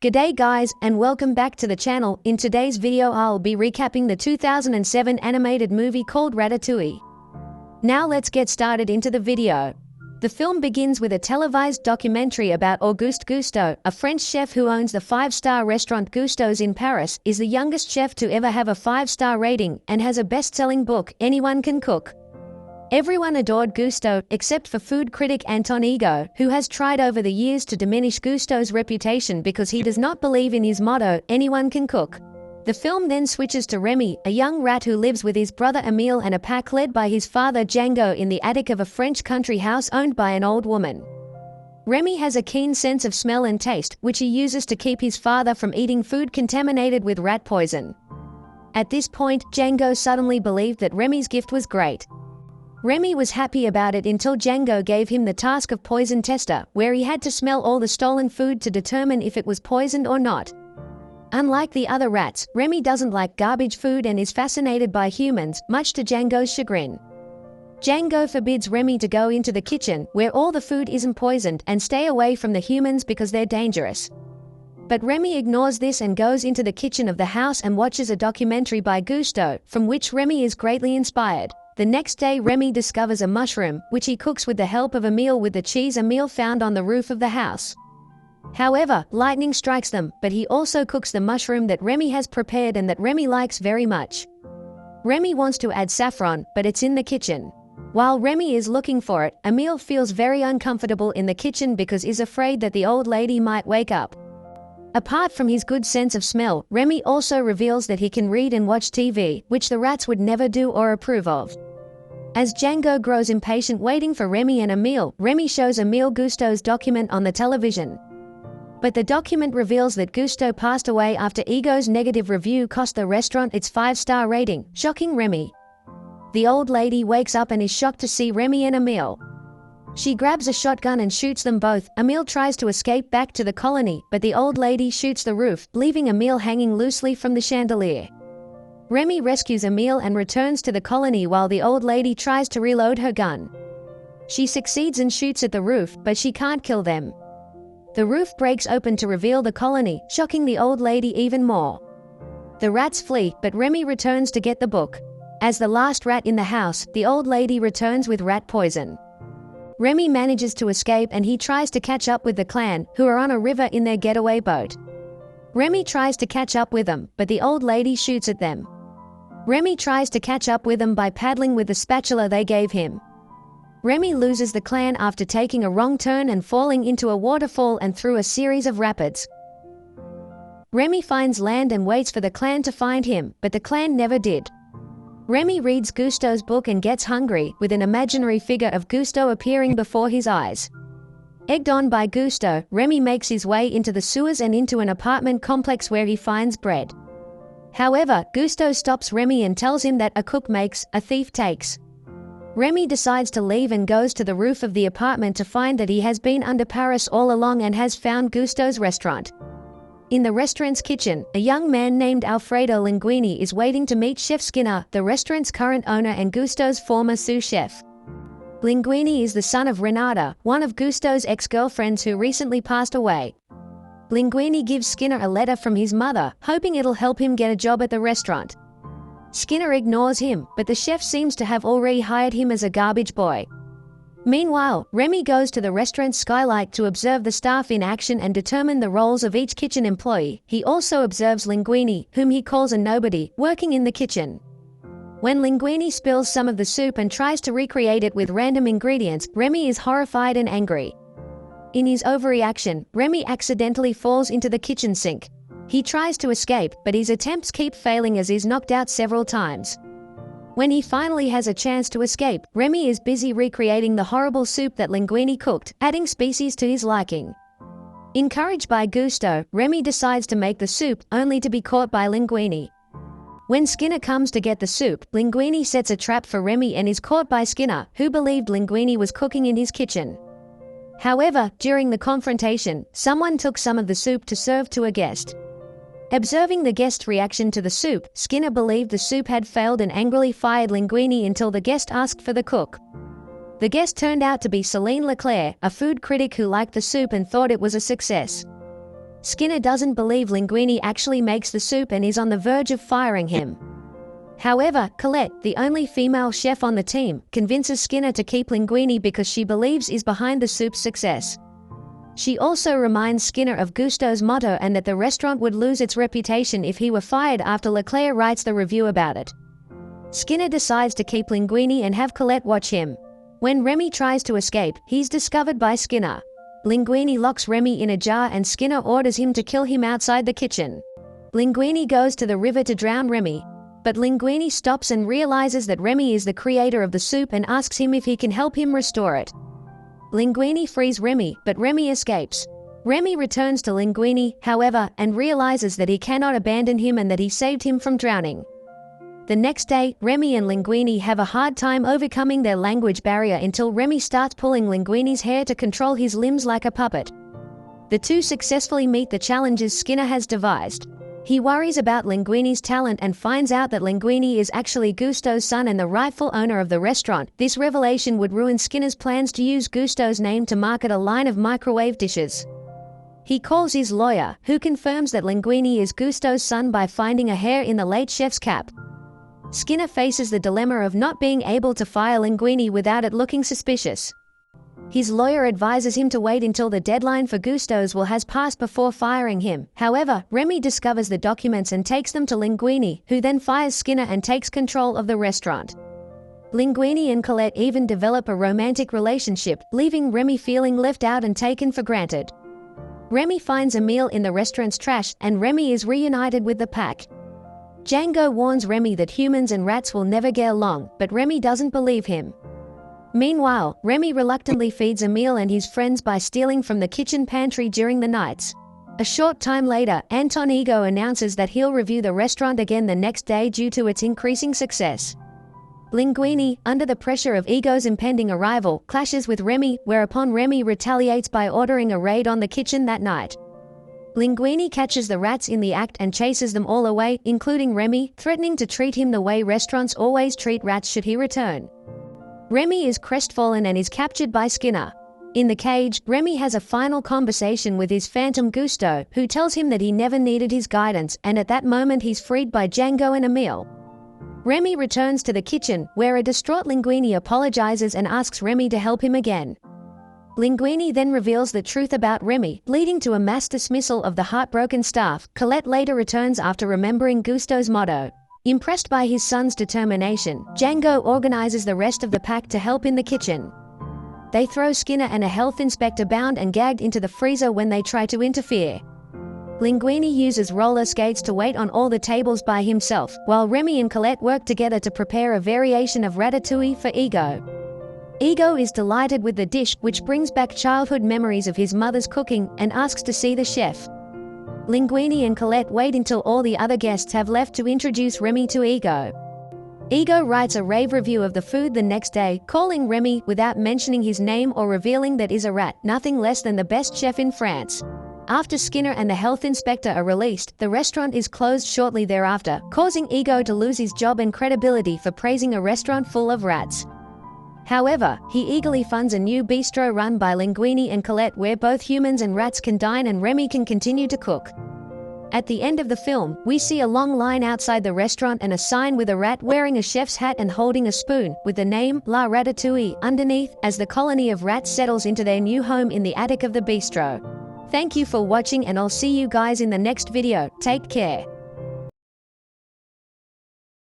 G'day guys and welcome back to the channel. In today's video I'll be recapping the 2007 animated movie called Ratatouille. Now let's get started into the video. The film begins with a televised documentary about Auguste Gusteau, a French chef who owns the five-star restaurant Gusteau's in Paris, is the youngest chef to ever have a 5-star rating, and has a best-selling book, Anyone Can Cook. Everyone adored Gusteau, except for food critic Anton Ego, who has tried over the years to diminish Gusteau's reputation because he does not believe in his motto, anyone can cook. The film then switches to Remy, a young rat who lives with his brother Emile and a pack led by his father Django in the attic of a French country house owned by an old woman. Remy has a keen sense of smell and taste, which he uses to keep his father from eating food contaminated with rat poison. At this point, Django suddenly believed that Remy's gift was great. Remy was happy about it until Django gave him the task of poison tester, where he had to smell all the stolen food to determine if it was poisoned or not. Unlike the other rats, Remy doesn't like garbage food and is fascinated by humans, much to Django's chagrin. Django forbids Remy to go into the kitchen, where all the food isn't poisoned, and stay away from the humans because they're dangerous. But Remy ignores this and goes into the kitchen of the house and watches a documentary by Gusteau, from which Remy is greatly inspired. The next day Remy discovers a mushroom, which he cooks with the help of Emile with the cheese Emile found on the roof of the house. However, lightning strikes them, but he also cooks the mushroom that Remy has prepared and that Remy likes very much. Remy wants to add saffron, but it's in the kitchen. While Remy is looking for it, Emile feels very uncomfortable in the kitchen because he's afraid that the old lady might wake up. Apart from his good sense of smell, Remy also reveals that he can read and watch TV, which the rats would never do or approve of. As Django grows impatient waiting for Remy and Emile, Remy shows Emile Gusteau's document on the television. But the document reveals that Gusteau passed away after Ego's negative review cost the restaurant its 5-star rating, shocking Remy. The old lady wakes up and is shocked to see Remy and Emile. She grabs a shotgun and shoots them both. Emile tries to escape back to the colony, but the old lady shoots the roof, leaving Emile hanging loosely from the chandelier. Remy rescues Emile and returns to the colony while the old lady tries to reload her gun. She succeeds and shoots at the roof, but she can't kill them. The roof breaks open to reveal the colony, shocking the old lady even more. The rats flee, but Remy returns to get the book. As the last rat in the house, the old lady returns with rat poison. Remy manages to escape and he tries to catch up with the clan, who are on a river in their getaway boat. Remy tries to catch up with them, but the old lady shoots at them. Remy tries to catch up with them by paddling with the spatula they gave him. Remy loses the clan after taking a wrong turn and falling into a waterfall and through a series of rapids. Remy finds land and waits for the clan to find him, but the clan never did. Remy reads Gusteau's book and gets hungry, with an imaginary figure of Gusteau appearing before his eyes. Egged on by Gusteau, Remy makes his way into the sewers and into an apartment complex where he finds bread. However, Gusteau stops Remy and tells him that a cook makes, a thief takes. Remy decides to leave and goes to the roof of the apartment to find that he has been under Paris all along and has found Gusteau's restaurant. In the restaurant's kitchen, a young man named Alfredo Linguini is waiting to meet Chef Skinner, the restaurant's current owner and Gusteau's former sous chef. Linguini is the son of Renata, one of Gusteau's ex-girlfriends who recently passed away. Linguini gives Skinner a letter from his mother, hoping it'll help him get a job at the restaurant. Skinner ignores him, but the chef seems to have already hired him as a garbage boy. Meanwhile, Remy goes to the restaurant's skylight to observe the staff in action and determine the roles of each kitchen employee. He also observes Linguini, whom he calls a nobody, working in the kitchen. When Linguini spills some of the soup and tries to recreate it with random ingredients, Remy is horrified and angry. In his overreaction, Remy accidentally falls into the kitchen sink. He tries to escape, but his attempts keep failing as he's knocked out several times. When he finally has a chance to escape, Remy is busy recreating the horrible soup that Linguini cooked, adding species to his liking. Encouraged by Gusteau, Remy decides to make the soup, only to be caught by Linguini. When Skinner comes to get the soup, Linguini sets a trap for Remy and is caught by Skinner, who believed Linguini was cooking in his kitchen. However, during the confrontation, someone took some of the soup to serve to a guest. Observing the guest's reaction to the soup, Skinner believed the soup had failed and angrily fired Linguini until the guest asked for the cook. The guest turned out to be Celine Leclerc, a food critic who liked the soup and thought it was a success. Skinner doesn't believe Linguini actually makes the soup and is on the verge of firing him. However, Colette, the only female chef on the team, convinces Skinner to keep Linguini because she believes is behind the soup's success. She also reminds Skinner of Gusteau's motto and that the restaurant would lose its reputation if he were fired after Leclerc writes the review about it. Skinner decides to keep Linguini and have Colette watch him. When Remy tries to escape, he's discovered by Skinner. Linguini locks Remy in a jar and Skinner orders him to kill him outside the kitchen. Linguini goes to the river to drown Remy, but Linguini stops and realizes that Remy is the creator of the soup and asks him if he can help him restore it. Linguini frees Remy, but Remy escapes. Remy returns to Linguini, however, and realizes that he cannot abandon him and that he saved him from drowning. The next day, Remy and Linguini have a hard time overcoming their language barrier until Remy starts pulling Linguini's hair to control his limbs like a puppet. The two successfully meet the challenges Skinner has devised. He worries about Linguini's talent and finds out that Linguini is actually Gusteau's son and the rightful owner of the restaurant. This revelation would ruin Skinner's plans to use Gusteau's name to market a line of microwave dishes. He calls his lawyer, who confirms that Linguini is Gusteau's son by finding a hair in the late chef's cap. Skinner faces the dilemma of not being able to fire Linguini without it looking suspicious. His lawyer advises him to wait until the deadline for Gusteau's will has passed before firing him. However, Remy discovers the documents and takes them to Linguini, who then fires Skinner and takes control of the restaurant. Linguini and Colette even develop a romantic relationship, leaving Remy feeling left out and taken for granted. Remy finds Emile in the restaurant's trash, and Remy is reunited with the pack. Django warns Remy that humans and rats will never get along, but Remy doesn't believe him. Meanwhile, Remy reluctantly feeds Emile and his friends by stealing from the kitchen pantry during the nights. A short time later, Anton Ego announces that he'll review the restaurant again the next day due to its increasing success. Linguini, under the pressure of Ego's impending arrival, clashes with Remy, whereupon Remy retaliates by ordering a raid on the kitchen that night. Linguini catches the rats in the act and chases them all away, including Remy, threatening to treat him the way restaurants always treat rats should he return. Remy is crestfallen and is captured by Skinner. In the cage, Remy has a final conversation with his phantom Gusteau, who tells him that he never needed his guidance, and at that moment he's freed by Django and Emile. Remy returns to the kitchen, where a distraught Linguini apologizes and asks Remy to help him again. Linguini then reveals the truth about Remy, leading to a mass dismissal of the heartbroken staff. Colette later returns after remembering Gusteau's motto. Impressed by his son's determination, Django organizes the rest of the pack to help in the kitchen. They throw Skinner and a health inspector bound and gagged into the freezer when they try to interfere. Linguini uses roller skates to wait on all the tables by himself, while Remy and Colette work together to prepare a variation of Ratatouille for Ego. Ego is delighted with the dish, which brings back childhood memories of his mother's cooking, and asks to see the chef. Linguini and Colette wait until all the other guests have left to introduce Remy to Ego. Ego writes a rave review of the food the next day, calling Remy, without mentioning his name or revealing that is a rat, nothing less than the best chef in France. After Skinner and the health inspector are released, the restaurant is closed shortly thereafter, causing Ego to lose his job and credibility for praising a restaurant full of rats. However, he eagerly funds a new bistro run by Linguini and Colette where both humans and rats can dine and Remy can continue to cook. At the end of the film, we see a long line outside the restaurant and a sign with a rat wearing a chef's hat and holding a spoon, with the name La Ratatouille underneath, as the colony of rats settles into their new home in the attic of the bistro. Thank you for watching, and I'll see you guys in the next video. Take care.